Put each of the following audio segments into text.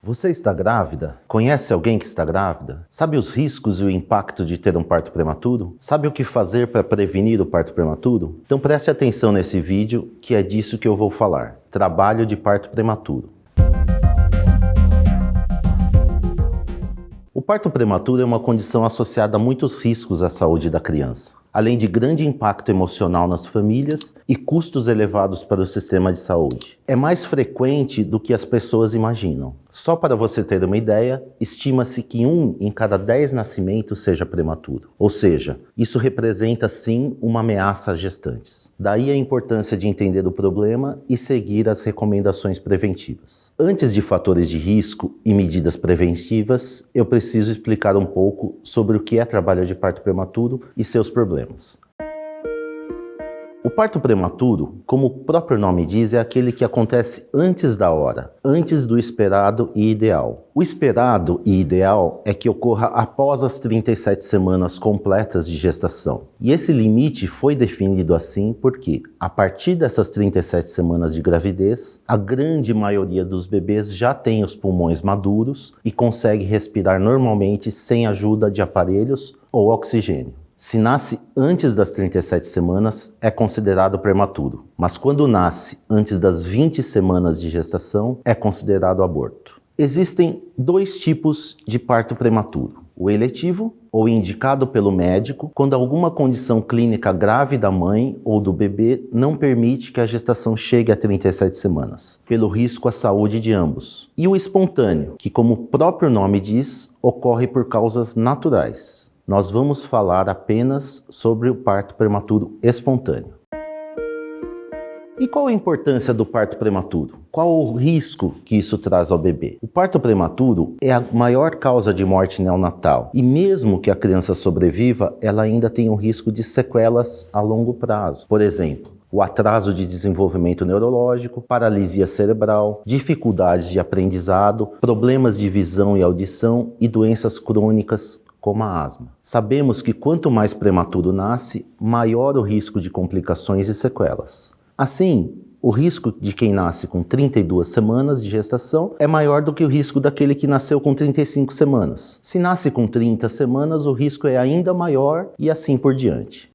Você está grávida? Conhece alguém que está grávida? Sabe os riscos e o impacto de ter um parto prematuro? Sabe o que fazer para prevenir o parto prematuro? Então preste atenção nesse vídeo, que é disso que eu vou falar. Trabalho de parto prematuro. O parto prematuro é uma condição associada a muitos riscos à saúde da criança, além de grande impacto emocional nas famílias e custos elevados para o sistema de saúde. É mais frequente do que as pessoas imaginam. Só para você ter uma ideia, estima-se que 1 em cada 10 nascimentos seja prematuro. Ou seja, isso representa sim uma ameaça às gestantes. Daí a importância de entender o problema e seguir as recomendações preventivas. Antes de fatores de risco e medidas preventivas, eu preciso explicar um pouco sobre o que é trabalho de parto prematuro e seus problemas. O parto prematuro, como o próprio nome diz, é aquele que acontece antes da hora, antes do esperado e ideal. O esperado e ideal é que ocorra após as 37 semanas completas de gestação. E esse limite foi definido assim porque, a partir dessas 37 semanas de gravidez, a grande maioria dos bebês já tem os pulmões maduros e consegue respirar normalmente sem ajuda de aparelhos ou oxigênio. Se nasce antes das 37 semanas, é considerado prematuro, mas quando nasce antes das 20 semanas de gestação, é considerado aborto. Existem dois tipos de parto prematuro: o eletivo, ou indicado pelo médico, quando alguma condição clínica grave da mãe ou do bebê não permite que a gestação chegue a 37 semanas, pelo risco à saúde de ambos. E o espontâneo, que, como o próprio nome diz, ocorre por causas naturais. Nós vamos falar apenas sobre o parto prematuro espontâneo. E qual a importância do parto prematuro? Qual o risco que isso traz ao bebê? O parto prematuro é a maior causa de morte neonatal e mesmo que a criança sobreviva, ela ainda tem um risco de sequelas a longo prazo. Por exemplo, o atraso de desenvolvimento neurológico, paralisia cerebral, dificuldades de aprendizado, problemas de visão e audição e doenças crônicas como a asma. Sabemos que quanto mais prematuro nasce, maior o risco de complicações e sequelas. Assim, o risco de quem nasce com 32 semanas de gestação é maior do que o risco daquele que nasceu com 35 semanas. Se nasce com 30 semanas, o risco é ainda maior e assim por diante.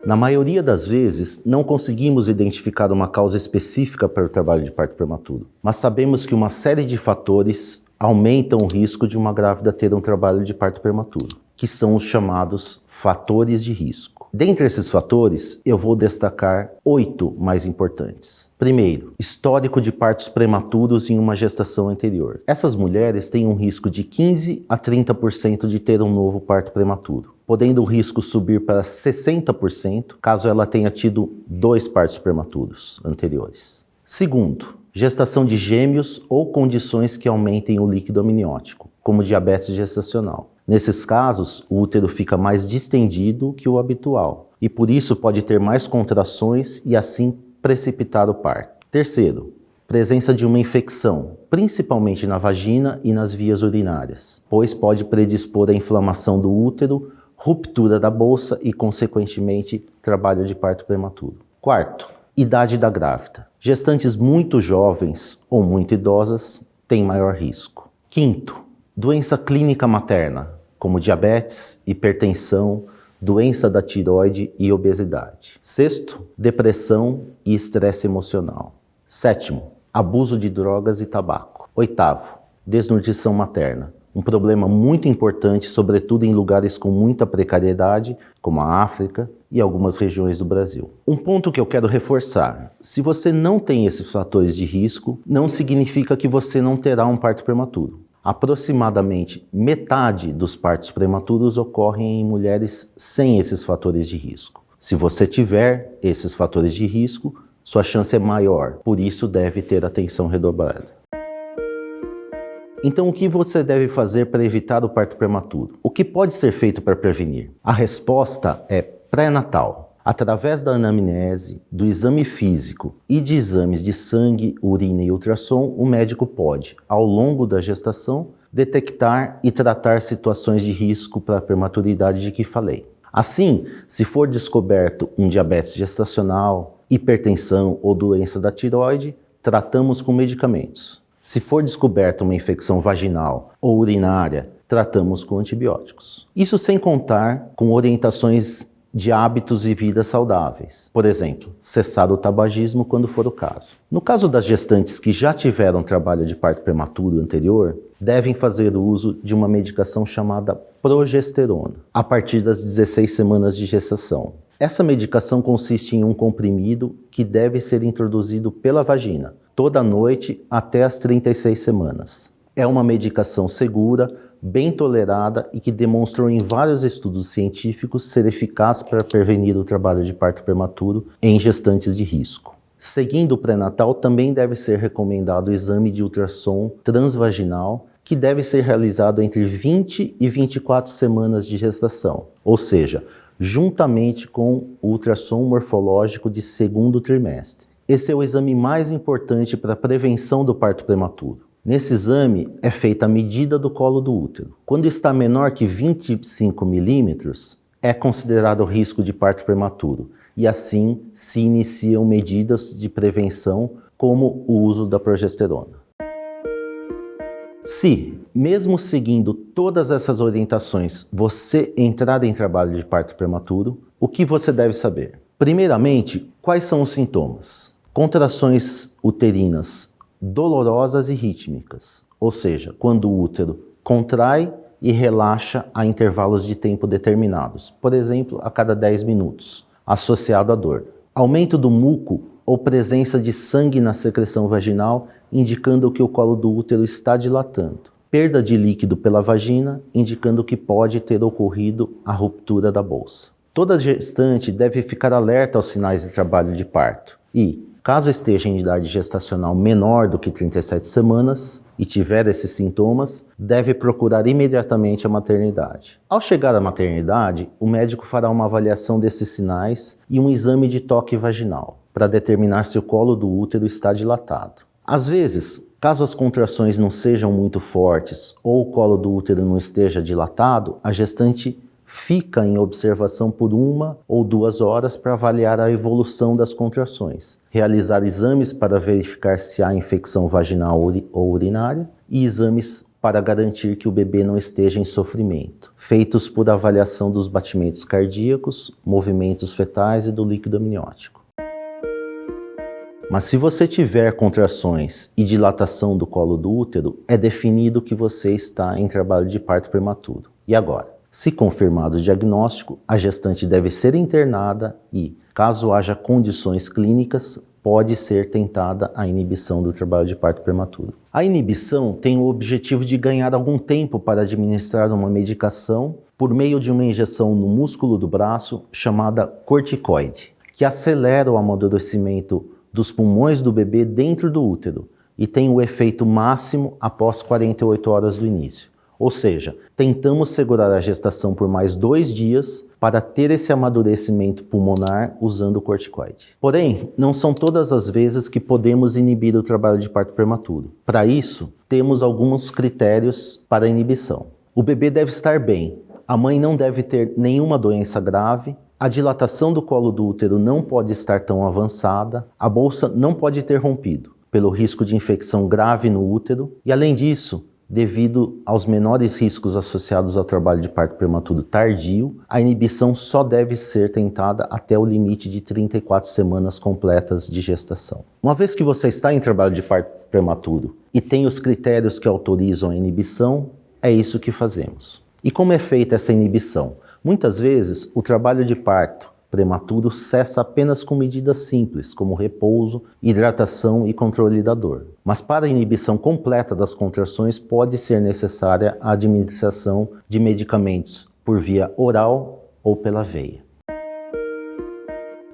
Na maioria das vezes, não conseguimos identificar uma causa específica para o trabalho de parto prematuro, mas sabemos que uma série de fatores aumentam o risco de uma grávida ter um trabalho de parto prematuro, que são os chamados fatores de risco. Dentre esses fatores, eu vou destacar 8 mais importantes. Primeiro, histórico de partos prematuros em uma gestação anterior. Essas mulheres têm um risco de 15 a 30% de ter um novo parto prematuro, podendo o risco subir para 60% caso ela tenha tido 2 partos prematuros anteriores. Segundo, gestação de gêmeos ou condições que aumentem o líquido amniótico, como diabetes gestacional. Nesses casos, o útero fica mais distendido que o habitual e por isso pode ter mais contrações e assim precipitar o parto. Terceiro, presença de uma infecção, principalmente na vagina e nas vias urinárias, pois pode predispor à inflamação do útero, ruptura da bolsa e, consequentemente, trabalho de parto prematuro. Quarto, idade da grávida. Gestantes muito jovens ou muito idosas têm maior risco. Quinto, doença clínica materna, como diabetes, hipertensão, doença da tireoide e obesidade. Sexto, depressão e estresse emocional. Sétimo, abuso de drogas e tabaco. Oitavo, desnutrição materna. Um problema muito importante, sobretudo em lugares com muita precariedade, como a África e algumas regiões do Brasil. Um ponto que eu quero reforçar: se você não tem esses fatores de risco, não significa que você não terá um parto prematuro. Aproximadamente metade dos partos prematuros ocorrem em mulheres sem esses fatores de risco. Se você tiver esses fatores de risco, sua chance é maior, por isso deve ter atenção redobrada. Então, o que você deve fazer para evitar o parto prematuro? O que pode ser feito para prevenir? A resposta é pré-natal. Através da anamnese, do exame físico e de exames de sangue, urina e ultrassom, o médico pode, ao longo da gestação, detectar e tratar situações de risco para a prematuridade de que falei. Assim, se for descoberto um diabetes gestacional, hipertensão ou doença da tireoide, tratamos com medicamentos. Se for descoberta uma infecção vaginal ou urinária, tratamos com antibióticos. Isso sem contar com orientações de hábitos e vidas saudáveis. Por exemplo, cessar o tabagismo quando for o caso. No caso das gestantes que já tiveram trabalho de parto prematuro anterior, devem fazer uso de uma medicação chamada progesterona, a partir das 16 semanas de gestação. Essa medicação consiste em um comprimido que deve ser introduzido pela vagina, toda noite até as 36 semanas. É uma medicação segura, bem tolerada e que demonstrou em vários estudos científicos ser eficaz para prevenir o trabalho de parto prematuro em gestantes de risco. Seguindo o pré-natal, também deve ser recomendado o exame de ultrassom transvaginal, que deve ser realizado entre 20 e 24 semanas de gestação, ou seja, juntamente com o ultrassom morfológico de segundo trimestre. Esse é o exame mais importante para a prevenção do parto prematuro. Nesse exame é feita a medida do colo do útero. Quando está menor que 25 milímetros, é considerado risco de parto prematuro e assim se iniciam medidas de prevenção como o uso da progesterona. Se, mesmo seguindo todas essas orientações, você entrar em trabalho de parto prematuro, o que você deve saber? Primeiramente, quais são os sintomas? Contrações uterinas dolorosas e rítmicas, ou seja, quando o útero contrai e relaxa a intervalos de tempo determinados, por exemplo, a cada 10 minutos, associado à dor. Aumento do muco ou presença de sangue na secreção vaginal, indicando que o colo do útero está dilatando. Perda de líquido pela vagina, indicando que pode ter ocorrido a ruptura da bolsa. Toda gestante deve ficar alerta aos sinais de trabalho de parto e, caso esteja em idade gestacional menor do que 37 semanas e tiver esses sintomas, deve procurar imediatamente a maternidade. Ao chegar à maternidade, o médico fará uma avaliação desses sinais e um exame de toque vaginal, para determinar se o colo do útero está dilatado. Às vezes, caso as contrações não sejam muito fortes ou o colo do útero não esteja dilatado, a gestante fica em observação por 1 ou 2 horas para avaliar a evolução das contrações, realizar exames para verificar se há infecção vaginal ou urinária e exames para garantir que o bebê não esteja em sofrimento, feitos por avaliação dos batimentos cardíacos, movimentos fetais e do líquido amniótico. Mas se você tiver contrações e dilatação do colo do útero, é definido que você está em trabalho de parto prematuro. E agora? Se confirmado o diagnóstico, a gestante deve ser internada e, caso haja condições clínicas, pode ser tentada a inibição do trabalho de parto prematuro. A inibição tem o objetivo de ganhar algum tempo para administrar uma medicação por meio de uma injeção no músculo do braço chamada corticoide, que acelera o amadurecimento dos pulmões do bebê dentro do útero e tem o efeito máximo após 48 horas do início. Ou seja, tentamos segurar a gestação por mais 2 dias para ter esse amadurecimento pulmonar usando o corticoide. Porém, não são todas as vezes que podemos inibir o trabalho de parto prematuro. Para isso, temos alguns critérios para a inibição. O bebê deve estar bem, a mãe não deve ter nenhuma doença grave, a dilatação do colo do útero não pode estar tão avançada, a bolsa não pode ter rompido, pelo risco de infecção grave no útero, e além disso, devido aos menores riscos associados ao trabalho de parto prematuro tardio, a inibição só deve ser tentada até o limite de 34 semanas completas de gestação. Uma vez que você está em trabalho de parto prematuro e tem os critérios que autorizam a inibição, é isso que fazemos. E como é feita essa inibição? Muitas vezes, o trabalho de parto prematuro cessa apenas com medidas simples, como repouso, hidratação e controle da dor. Mas para a inibição completa das contrações, pode ser necessária a administração de medicamentos por via oral ou pela veia.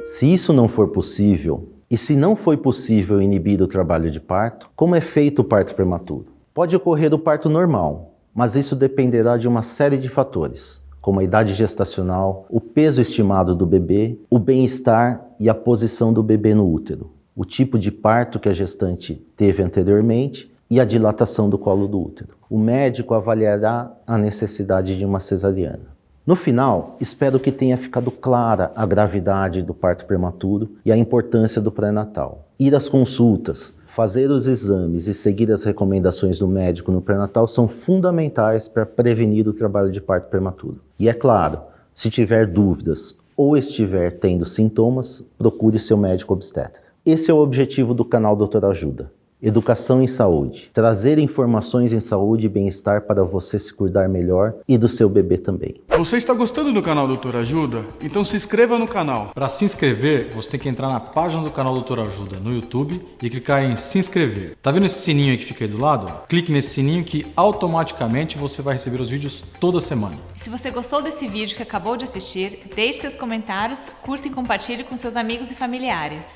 Se isso não for possível, e se não foi possível inibir o trabalho de parto, como é feito o parto prematuro? Pode ocorrer o parto normal, mas isso dependerá de uma série de fatores, como a idade gestacional, o peso estimado do bebê, o bem-estar e a posição do bebê no útero, o tipo de parto que a gestante teve anteriormente e a dilatação do colo do útero. O médico avaliará a necessidade de uma cesariana. No final, espero que tenha ficado clara a gravidade do parto prematuro e a importância do pré-natal. Ir às consultas, Fazer os exames e seguir as recomendações do médico no pré-natal são fundamentais para prevenir o trabalho de parto prematuro. E é claro, se tiver dúvidas ou estiver tendo sintomas, procure seu médico obstetra. Esse é o objetivo do canal Doutor Ajuda. Educação em saúde. Trazer informações em saúde e bem-estar para você se cuidar melhor e do seu bebê também. Você está gostando do canal Doutor Ajuda? Então se inscreva no canal. Para se inscrever, você tem que entrar na página do canal Doutor Ajuda no YouTube e clicar em se inscrever. Tá vendo esse sininho aí que fica aí do lado? Clique nesse sininho que automaticamente você vai receber os vídeos toda semana. Se você gostou desse vídeo que acabou de assistir, deixe seus comentários, curta e compartilhe com seus amigos e familiares.